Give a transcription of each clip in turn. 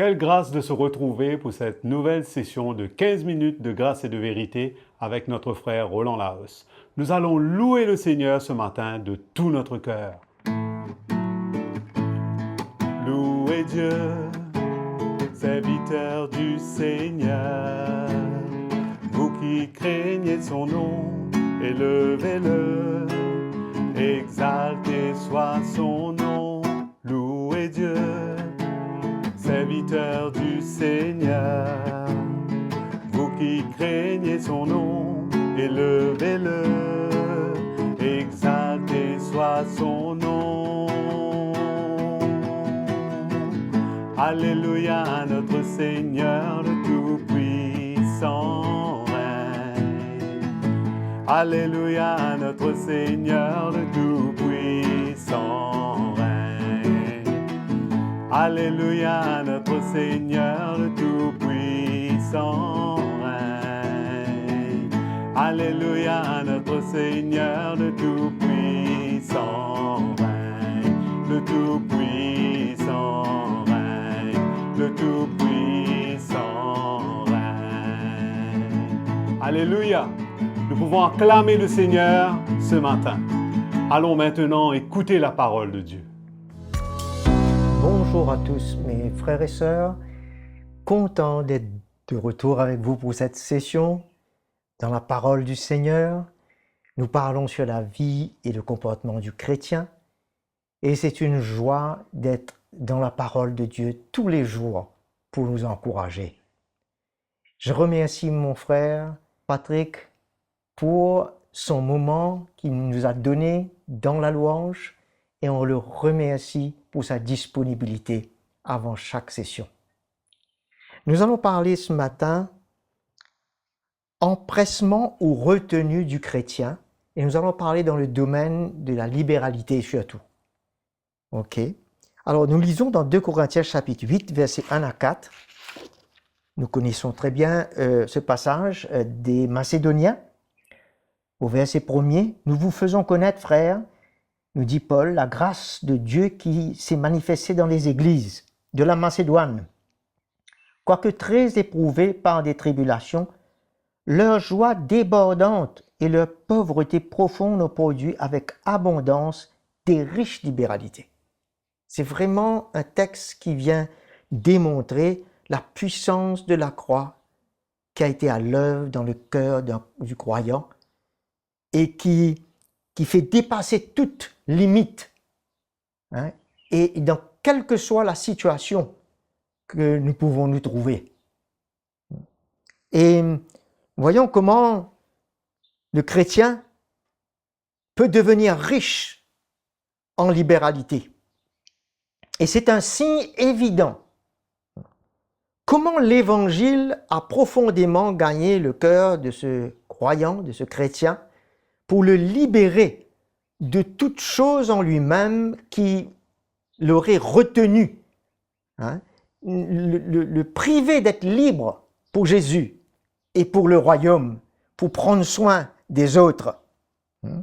Quelle grâce de se retrouver pour cette nouvelle session de 15 minutes de grâce et de vérité avec notre frère Roland Laos. Nous allons louer le Seigneur ce matin de tout notre cœur. Louez Dieu, serviteurs du Seigneur, vous qui craignez son nom, élevez-le, exalté soit son nom. Louez Dieu, serviteurs du Seigneur, vous qui craignez son nom, élevez-le, exalté soit son nom. Alléluia à notre Seigneur le Tout-Puissant règne. Alléluia à notre Seigneur le Tout-Puissant règne. Alléluia à notre Seigneur le Tout-Puissant règne. Alléluia à notre Seigneur le Tout-Puissant règne. Le Tout-Puissant règne. Le Tout-Puissant règne. Alléluia. Nous pouvons acclamer le Seigneur ce matin. Allons maintenant écouter la parole de Dieu. Bonjour à tous mes frères et sœurs, content d'être de retour avec vous pour cette session dans la parole du Seigneur. Nous parlons sur la vie et le comportement du chrétien et c'est une joie d'être dans la parole de Dieu tous les jours pour nous encourager. Je remercie mon frère Patrick pour son moment qu'il nous a donné dans la louange et on le remercie pour sa disponibilité avant chaque session. Nous allons parler ce matin empressement ou retenue du chrétien et nous allons parler dans le domaine de la libéralité surtout. Ok. Alors nous lisons dans 2 Corinthiens chapitre 8 versets 1 à 4. Nous connaissons très bien ce passage des Macédoniens. Au verset 1er, nous vous faisons connaître, frères, nous dit Paul, la grâce de Dieu qui s'est manifestée dans les églises de la Macédoine. Quoique très éprouvés par des tribulations, leur joie débordante et leur pauvreté profonde ont produit avec abondance des riches libéralités. C'est vraiment un texte qui vient démontrer la puissance de la croix qui a été à l'œuvre dans le cœur du croyant et qui fait dépasser toute limite. Hein, et dans quelle que soit la situation que nous pouvons nous trouver. Et voyons comment le chrétien peut devenir riche en libéralité. Et c'est un signe évident. Comment l'Évangile a profondément gagné le cœur de ce croyant, de ce chrétien, pour le libérer de toute chose en lui-même qui l'aurait retenu, hein, le priver d'être libre pour Jésus et pour le royaume, pour prendre soin des autres, hein,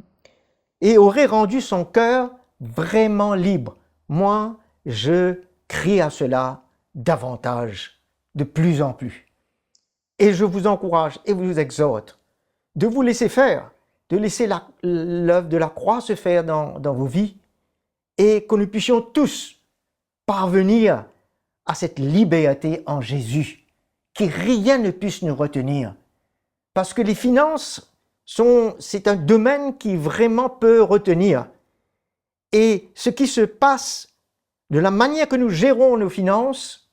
et aurait rendu son cœur vraiment libre. Moi, je crie à cela davantage, de plus en plus. Et je vous encourage et vous exhorte de vous laisser faire, de laisser l'œuvre de la croix se faire dans vos vies et que nous puissions tous parvenir à cette liberté en Jésus, que rien ne puisse nous retenir. Parce que les finances, c'est un domaine qui vraiment peut retenir. Et ce qui se passe, de la manière que nous gérons nos finances,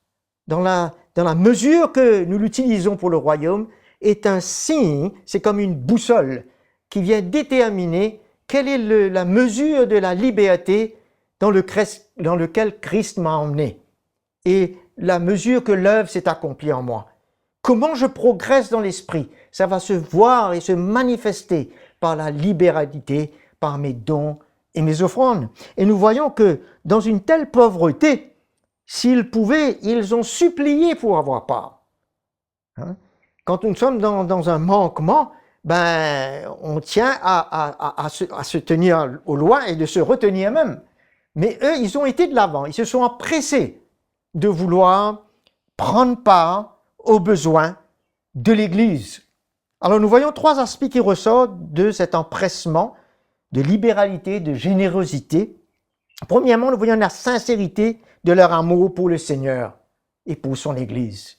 dans la mesure que nous l'utilisons pour le royaume, est un signe, c'est comme une boussole, qui vient déterminer quelle est la mesure de la liberté dans lequel Christ m'a emmené et la mesure que l'œuvre s'est accomplie en moi. Comment je progresse dans l'esprit, ça va se voir et se manifester par la libéralité, par mes dons et mes offrandes. Et nous voyons que dans une telle pauvreté, s'ils pouvaient, ils ont supplié pour avoir part. Hein? Quand nous sommes dans un manquement, on tient à se tenir au loin et de se retenir même. Mais eux, ils ont été de l'avant, ils se sont empressés de vouloir prendre part aux besoins de l'Église. Alors nous voyons trois aspects qui ressortent de cet empressement de libéralité, de générosité. Premièrement, nous voyons la sincérité de leur amour pour le Seigneur et pour son Église.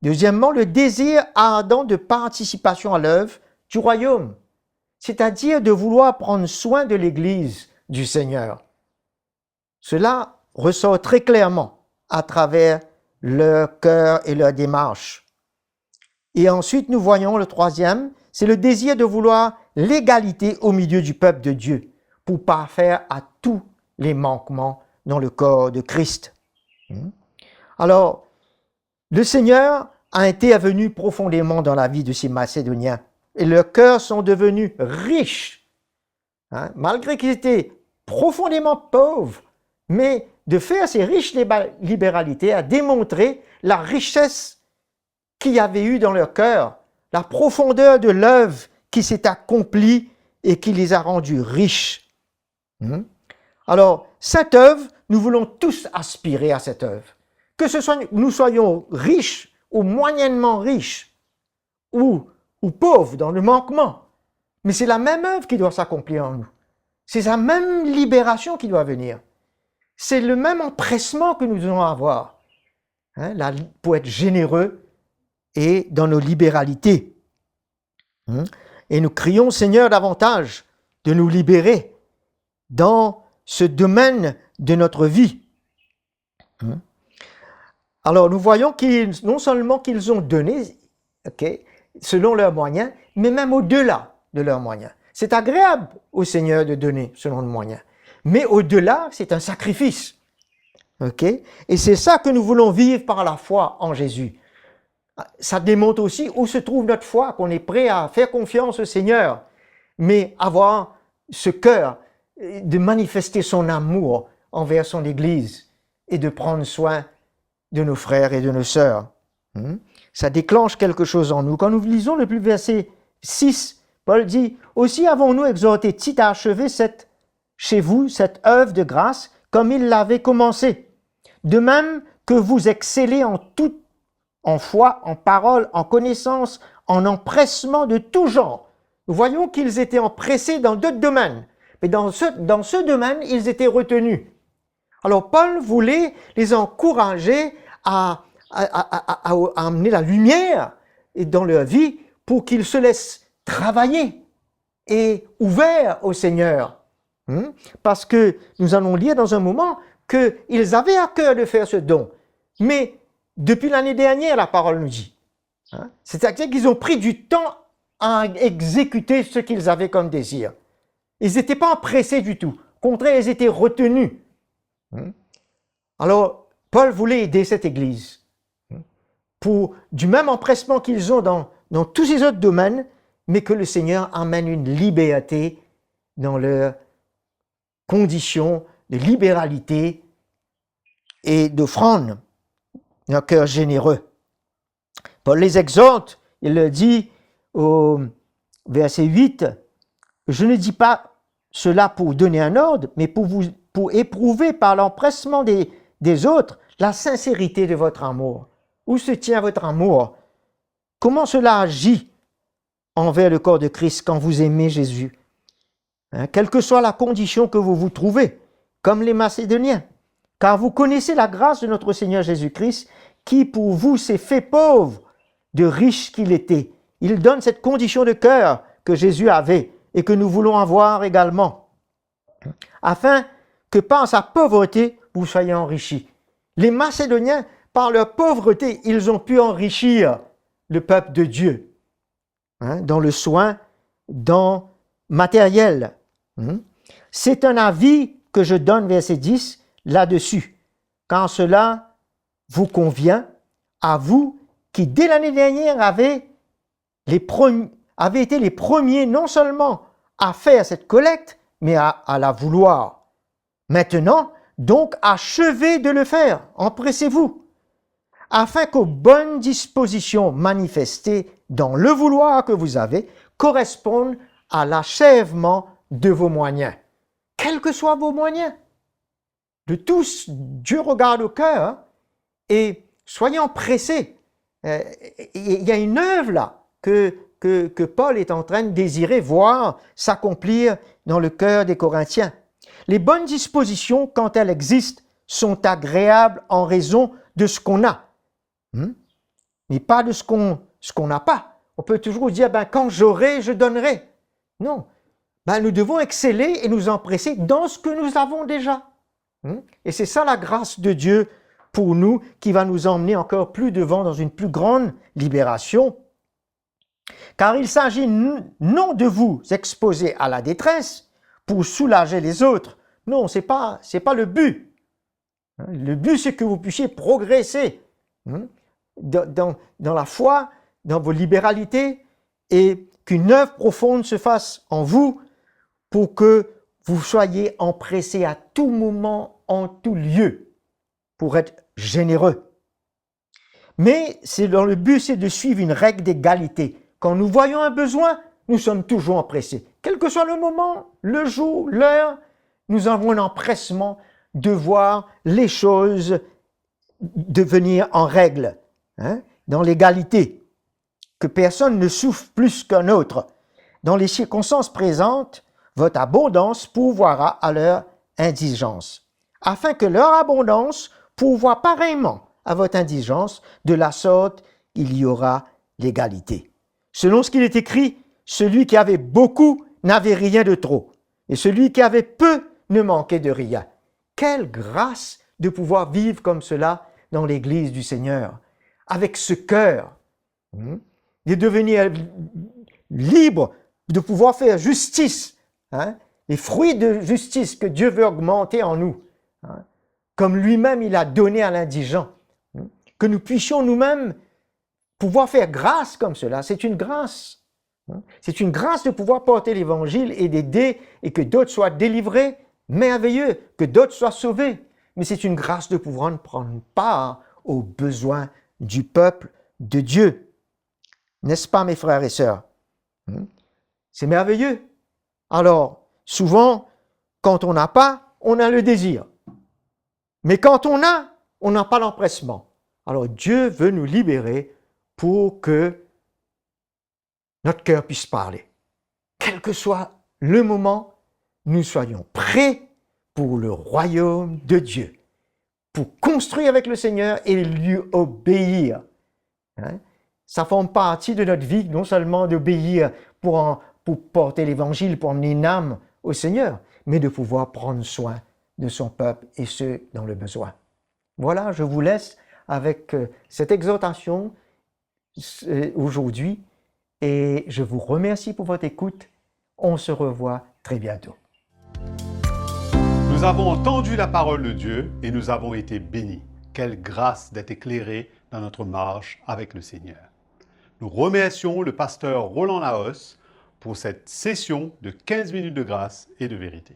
Deuxièmement, le désir ardent de participation à l'œuvre du royaume, c'est-à-dire de vouloir prendre soin de l'Église du Seigneur. Cela ressort très clairement à travers leur cœur et leur démarche. Et ensuite, nous voyons le troisième, c'est le désir de vouloir l'égalité au milieu du peuple de Dieu pour parfaire à tous les manquements dans le corps de Christ. Alors, le Seigneur a intervenu profondément dans la vie de ces Macédoniens et leurs cœurs sont devenus riches, malgré qu'ils étaient profondément pauvres, mais de faire ces riches libéralités a démontré la richesse qu'il y avait eu dans leur cœur, la profondeur de l'œuvre qui s'est accomplie et qui les a rendus riches. Alors, cette œuvre, nous voulons tous aspirer à cette œuvre. Que ce soit nous soyons riches ou moyennement riches, ou pauvres dans le manquement, mais c'est la même œuvre qui doit s'accomplir en nous. C'est la même libération qui doit venir. C'est le même empressement que nous devons avoir pour être généreux et dans nos libéralités. Et nous crions, Seigneur, davantage de nous libérer dans ce domaine de notre vie. Alors, nous voyons non seulement qu'ils ont donné, selon leurs moyens, mais même au-delà de leurs moyens. C'est agréable au Seigneur de donner selon nos moyens. Mais au-delà, c'est un sacrifice. Et c'est ça que nous voulons vivre par la foi en Jésus. Ça démontre aussi où se trouve notre foi, qu'on est prêt à faire confiance au Seigneur, mais avoir ce cœur de manifester son amour envers son Église et de prendre soin de nos frères et de nos sœurs. Ça déclenche quelque chose en nous. Quand nous lisons le verset 6, Paul dit « Aussi avons-nous exhorté Tite à achever chez vous cette œuvre de grâce comme il l'avait commencé. De même que vous excellez en tout, en foi, en parole, en connaissance, en empressement de tout genre. » Nous voyons qu'ils étaient empressés dans d'autres domaines, mais dans ce domaine, ils étaient retenus. Alors Paul voulait les encourager à amener la lumière dans leur vie pour qu'ils se laissent travailler et ouverts au Seigneur. Parce que nous allons lire dans un moment qu'ils avaient à cœur de faire ce don. Mais depuis l'année dernière, la parole nous dit. C'est-à-dire qu'ils ont pris du temps à exécuter ce qu'ils avaient comme désir. Ils n'étaient pas empressés du tout. Au contraire, ils étaient retenus. Alors, Paul voulait aider cette Église pour du même empressement qu'ils ont dans tous ces autres domaines, mais que le Seigneur amène une liberté dans leurs conditions de libéralité et d'offrande, un cœur généreux. Paul les exhorte, il le dit au verset 8, « Je ne dis pas cela pour donner un ordre, mais pour éprouver par l'empressement des autres la sincérité de votre amour. » Où se tient votre amour? Comment cela agit envers le corps de Christ quand vous aimez Jésus? Quelle que soit la condition que vous vous trouvez, comme les Macédoniens, car vous connaissez la grâce de notre Seigneur Jésus-Christ, qui pour vous s'est fait pauvre, de riche qu'il était. Il donne cette condition de cœur que Jésus avait et que nous voulons avoir également, afin que par sa pauvreté, vous soyez enrichis. Les Macédoniens, par leur pauvreté, ils ont pu enrichir le peuple de Dieu, dans le soin, dans matériel. C'est un avis que je donne, verset 10, là-dessus, quand cela vous convient, à vous qui, dès l'année dernière, avez été les premiers non seulement à faire cette collecte, mais à la vouloir. Maintenant, donc, achevez de le faire, empressez-vous, afin qu'aux bonnes dispositions manifestées dans le vouloir que vous avez correspondent à l'achèvement de vos moyens. Quels que soient vos moyens. De tous, Dieu regarde au cœur Et soyons pressés. Il y a une œuvre là que Paul est en train de désirer voir s'accomplir dans le cœur des Corinthiens. Les bonnes dispositions, quand elles existent, sont agréables en raison de ce qu'on a, mais pas de ce qu'on n'a pas. On peut toujours dire, quand j'aurai, je donnerai. Non, nous devons exceller et nous empresser dans ce que nous avons déjà. Et c'est ça la grâce de Dieu pour nous qui va nous emmener encore plus devant dans une plus grande libération. Car il s'agit non de vous exposer à la détresse pour soulager les autres. Non, c'est pas le but. Le but, c'est que vous puissiez progresser dans la foi, dans vos libéralités, et qu'une œuvre profonde se fasse en vous pour que vous soyez empressés à tout moment, en tout lieu, pour être généreux. Mais le but, c'est de suivre une règle d'égalité. Quand nous voyons un besoin, nous sommes toujours empressés. Quel que soit le moment, le jour, l'heure, nous avons un empressement de voir les choses devenir en règle, dans l'égalité, que personne ne souffre plus qu'un autre. Dans les circonstances présentes, votre abondance pourvoira à leur indigence, afin que leur abondance pourvoie pareillement à votre indigence, de la sorte il y aura l'égalité. Selon ce qu'il est écrit, celui qui avait beaucoup n'avait rien de trop, et celui qui avait peu ne manquait de rien. Quelle grâce de pouvoir vivre comme cela dans l'Église du Seigneur, avec ce cœur, de devenir libre, de pouvoir faire justice, les fruits de justice que Dieu veut augmenter en nous, comme lui-même il a donné à l'indigent, que nous puissions nous-mêmes pouvoir faire grâce comme cela. C'est une grâce. C'est une grâce de pouvoir porter l'Évangile et d'aider et que d'autres soient délivrés, merveilleux, que d'autres soient sauvés. Mais c'est une grâce de pouvoir prendre part aux besoins du peuple de Dieu. N'est-ce pas, mes frères et sœurs? C'est merveilleux. Alors, souvent, quand on n'a pas, on a le désir. Mais quand on n'a pas l'empressement. Alors, Dieu veut nous libérer pour que notre cœur puisse parler. Quel que soit le moment, nous soyons prêts pour le royaume de Dieu, pour construire avec le Seigneur et lui obéir. Ça forme partie de notre vie, non seulement d'obéir pour porter l'Évangile, pour emmener une âme au Seigneur, mais de pouvoir prendre soin de son peuple et ceux dans le besoin. Voilà, je vous laisse avec cette exhortation aujourd'hui et je vous remercie pour votre écoute. On se revoit très bientôt. Nous avons entendu la parole de Dieu et nous avons été bénis. Quelle grâce d'être éclairés dans notre marche avec le Seigneur. Nous remercions le pasteur Roland Laos pour cette session de 15 minutes de grâce et de vérité.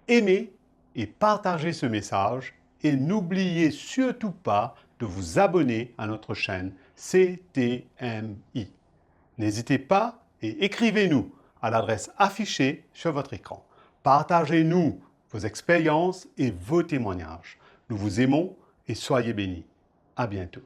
Aimez et partagez ce message et n'oubliez surtout pas de vous abonner à notre chaîne CTMI. N'hésitez pas et écrivez-nous à l'adresse affichée sur votre écran. Partagez-nous vos expériences et vos témoignages. Nous vous aimons et soyez bénis. À bientôt.